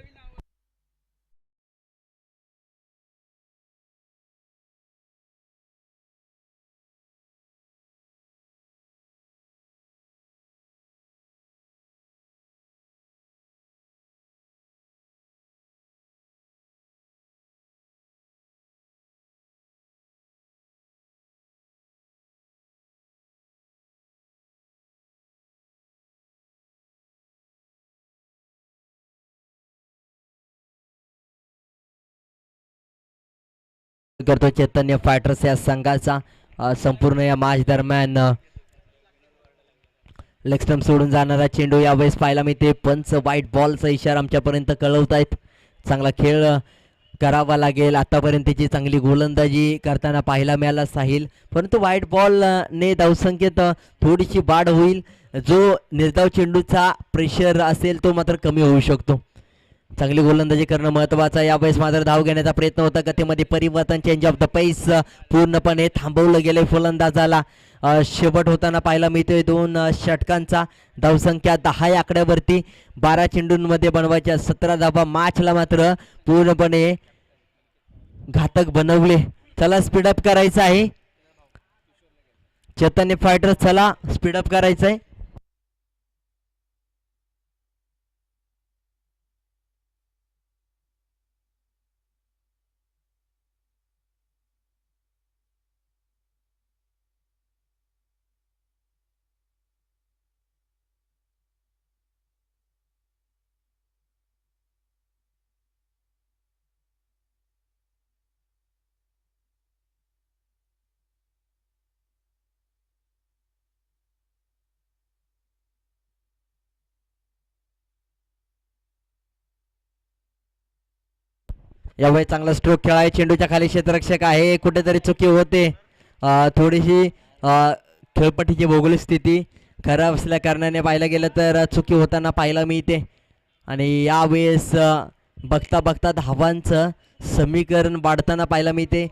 करतो चैतन्य फायटर्स या संघाचा संपूर्ण या मॅच दरम्यान लेग स्टंप सोडून जाणारा चेंडू यावेळेस पाहायला मिळते. पंच व्हाईट बॉलचा इशारा आमच्यापर्यंत कळवतायत. चांगला खेळ करावा लागेल. आतापर्यंत त्याची चांगली गोलंदाजी करताना पाहायला मिळाला साहिल परंतु व्हाईट बॉल ने धावसंख्येत थोडीशी वाढ होईल. जो निर्धाव चेंडूचा प्रेशर असेल तो मात्र कमी होऊ शकतो. चांगली गोलंदाजी करणं महत्वाचं आहे. यावेळेस मात्र धाव घेण्याचा प्रयत्न होता. गतीमध्ये परिवर्तन चेंज ऑफ द पेस पूर्णपणे थांबवलं गेले. फलंदाजाला शेवट होताना पाहायला मिळतोय. 2 षटकांचा धावसंख्या 10 या आकड्यावरती 12 चेंडूंमध्ये बनवायच्या 17 धावा. मॅचला मात्र पूर्णपणे घातक बनवले. चला स्पीडअप करायचं आहे. चैतन्य फायटर्स चला स्पीडअप करायचं आहे. यावेळी चांगला स्ट्रोक खेळाय, चेंडूच्या खाली क्षेत्ररक्षक आहे, कुठेतरी चुकी होते. थोडीशी खेळपट्टीची भौगोलिक स्थिती खराब असल्या कारणाने पाहायला गेलं तर चुकी होताना पाहायला मिळते. आणि यावेळेस बघता बघता धावांचं समीकरण वाढताना पाहायला मिळते.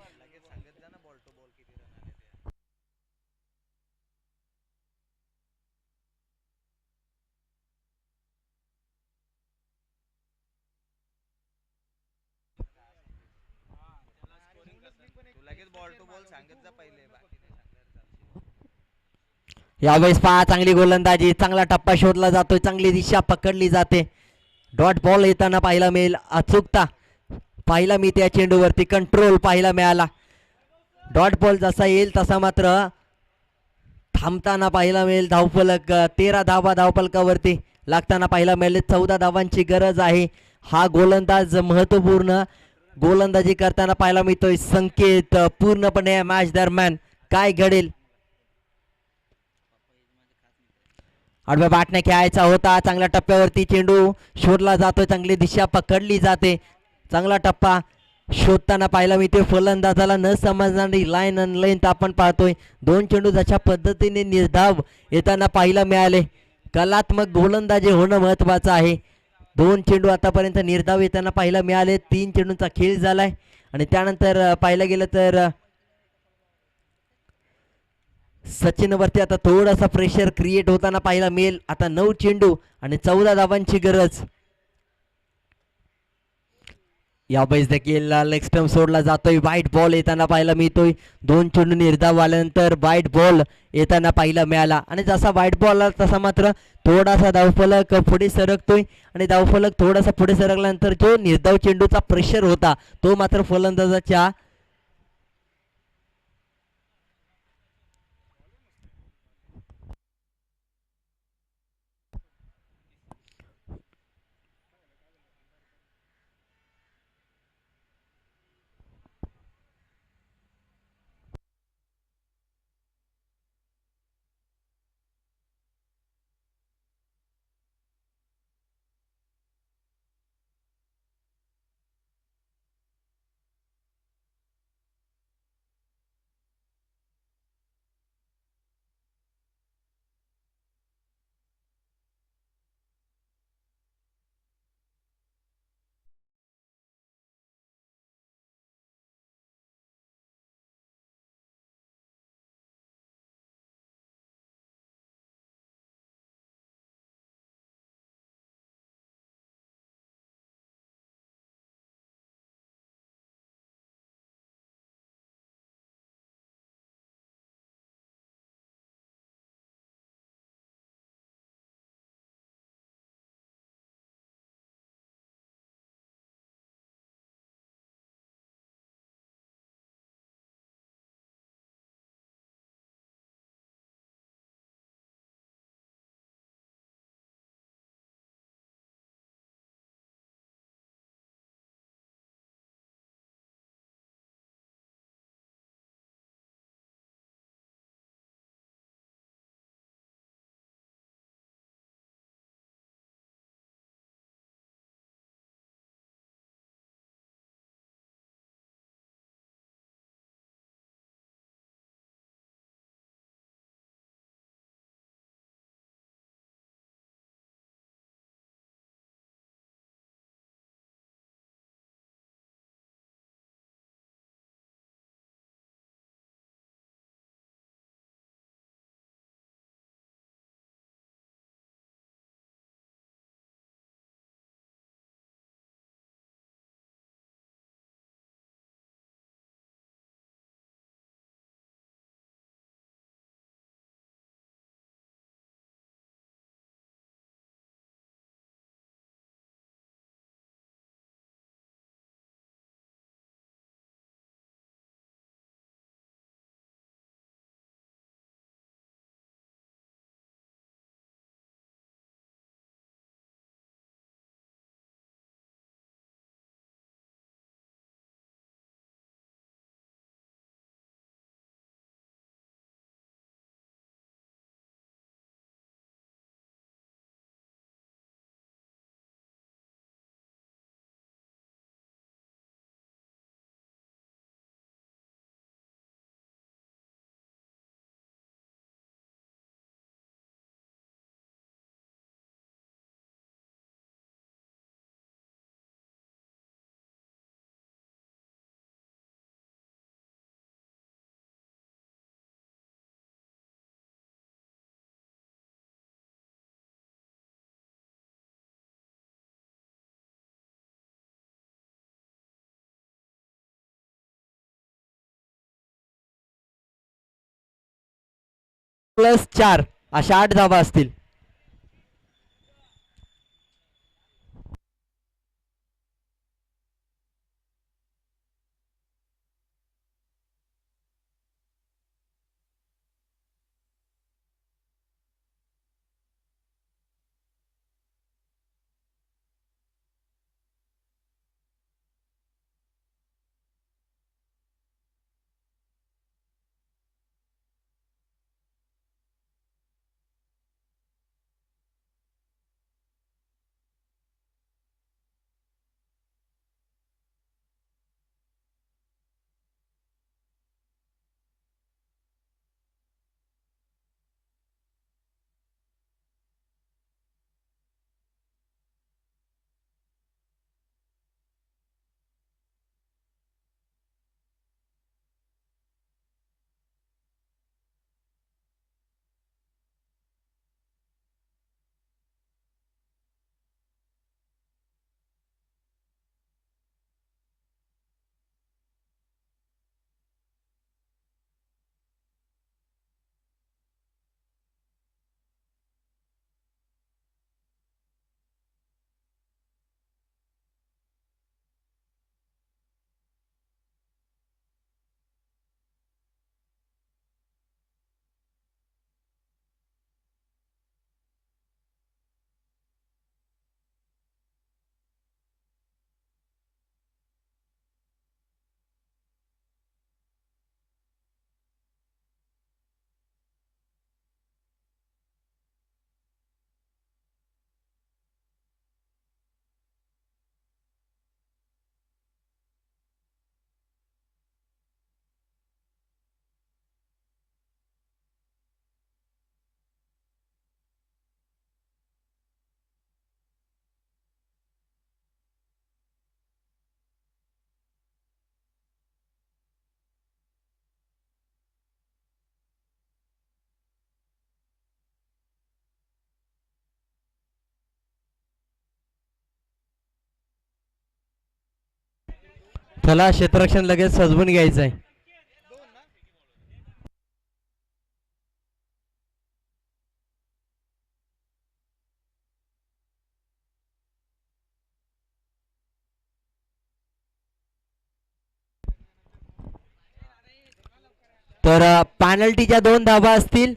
यावेळेस पहा चांगली गोलंदाजी, चांगला टप्पा शोधला जातोय, चांगली दिशा पकडली जाते. डॉट बॉल येताना पाहायला मिळेल, अचूकता पाहायला मिळते या चेंडूवरती, कंट्रोल पाहायला मिळाला. डॉट बॉल जसा येईल तसा मात्र थांबताना पाहायला मिळेल. धावफलक 13 धावा धावफलकावरती लागताना पाहायला मिळेल. 14 धावांची गरज आहे. हा गोलंदाज महत्वपूर्ण गोलंदाजी करताना पाहायला मिळतोय. संकेत पूर्णपणे मॅच दरम्यान काय घडेल. आडव्या बॅटने खेळायचा होता, चांगल्या टप्प्यावरती चेंडू शोधला जातोय, चांगली दिशा पकडली जाते. चांगला टप्पा शोधताना पाहायला मिळते. फलंदाजाला न समजणारी लाईन अन लेंथ आपण पाहतोय. दोन चेंडू जशा पद्धतीने निर्धाव येताना पाहायला मिळाले. कलात्मक गोलंदाजी होणं महत्वाचं आहे. दोन चेंडू आतापर्यंत निर्धाव येताना पाहायला मिळाले. 3 चेंडूंचा खेळ झालाय आणि त्यानंतर पाहायला गेलं तर सचिनवरती आता थोडासा प्रेशर क्रिएट होताना पाहायला मिळेल. आता 9 चेंडू आणि 14 धावांची गरज. यावेळेस देखील लेग स्टंप सोडला जातोय. व्हाईट बॉल येताना पाहायला मिळतोय. 2 चेंडू निर्धाव आल्यानंतर व्हाईट बॉल येताना पाहायला मिळाला आणि जसा व्हाईट बॉल आला तसा मात्र थोडासा धावफलक पुढे सरकतोय आणि धावफलक थोडासा पुढे सरकल्यानंतर जो निर्धाव चेंडूचा प्रेशर होता तो मात्र फलंदाजाच्या +4 अशा 8 धावा असतील. चला क्षेत्ररक्षण लगेच सजवून घ्यायचं आहे. तर पॅनल्टीच्या 2 धावा असतील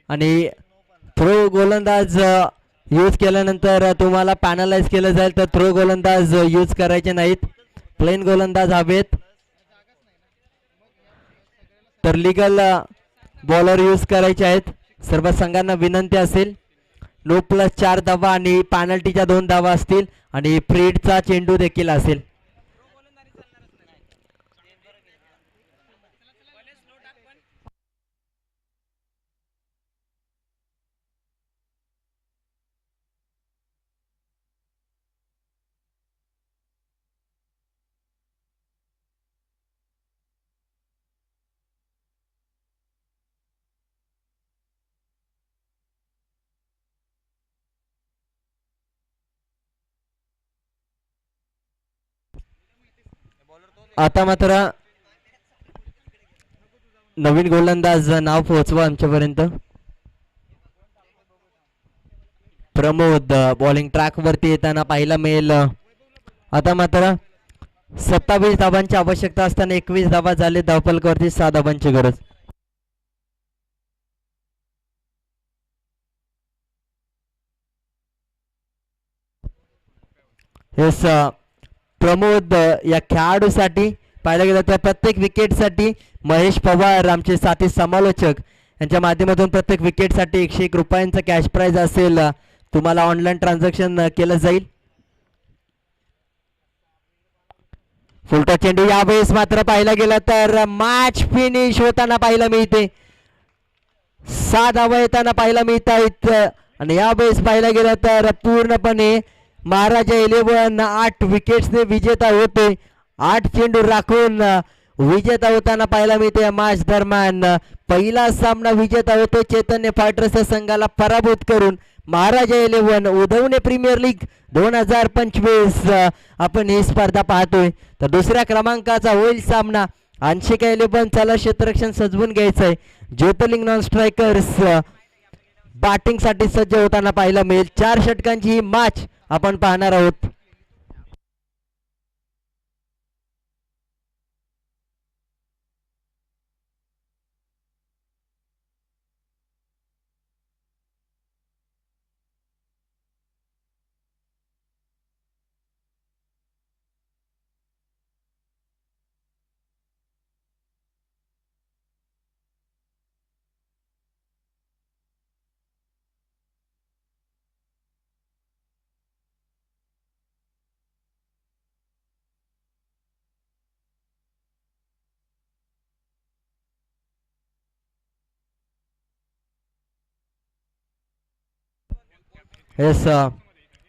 आणि थ्रो गोलंदाज यूज केल्यानंतर तुम्हाला पॅनलाइज केलं जाईल. तर थ्रो गोलंदाज यूज करायचे नाहीत, प्लेन गोलंदाज हवेत. तर लिगल बॉलर यूज करायचे आहेत. सर्व संघांना विनंती असेल. नो +4 धावा आणि पॅनल्टीच्या 2 धावा असतील आणि फ्रीडचा चेंडू देखील असेल. आता मात्र नवीन गोलंदाज नाव पोहोचवा आमच्यापर्यंत. प्रमोद बॉलिंग ट्रॅक वरती येताना पाहायला मिळेल. आता मात्र 27 धावांची आवश्यकता असताना 21 धावा झाले. धावफलकावरती 6 धावांची गरज. येस, प्रमोद या खेळाडूसाठी पाहायला गेलं तर प्रत्येक विकेटसाठी महेश पवार आमचे साथी समालोचक यांच्या माध्यमातून प्रत्येक विकेटसाठी 101 रुपयांचा कॅश प्राइज असेल. तुम्हाला ऑनलाईन ट्रान्झॅक्शन केलं जाईल. फुलटॉस चेंडू यावेळेस मात्र पाहायला गेलं तर मॅच फिनिश होताना पाहायला मिळते. 6 धावा येताना पाहायला मिळत आहेत आणि यावेळेस पाहायला गेलं तर पूर्णपणे महाराजा 11 8 विकेट्सने विजेता होते. 8 चेंडू राखून विजेता होताना पाहायला मिळते. मॅच दरम्यान पहिला सामना विजेता होतो चैतन्य फायटर्स संघाला पराभूत करून. महाराजा 11 उधवणे प्रीमियर लीग 2025 आपण ही स्पर्धा पाहतोय. तर दुसऱ्या क्रमांकाचा होईल सामना आणखी इलेव्हन चला क्षेत्ररक्षण सजवून घ्यायचंय. ज्योतिर्लिंग नॉन स्ट्रायकर्स बॅटिंग साठी सज्ज होताना पाहायला मिळेल. 4 षटकांची ही मॅच आपण पाहणार आहोत. येस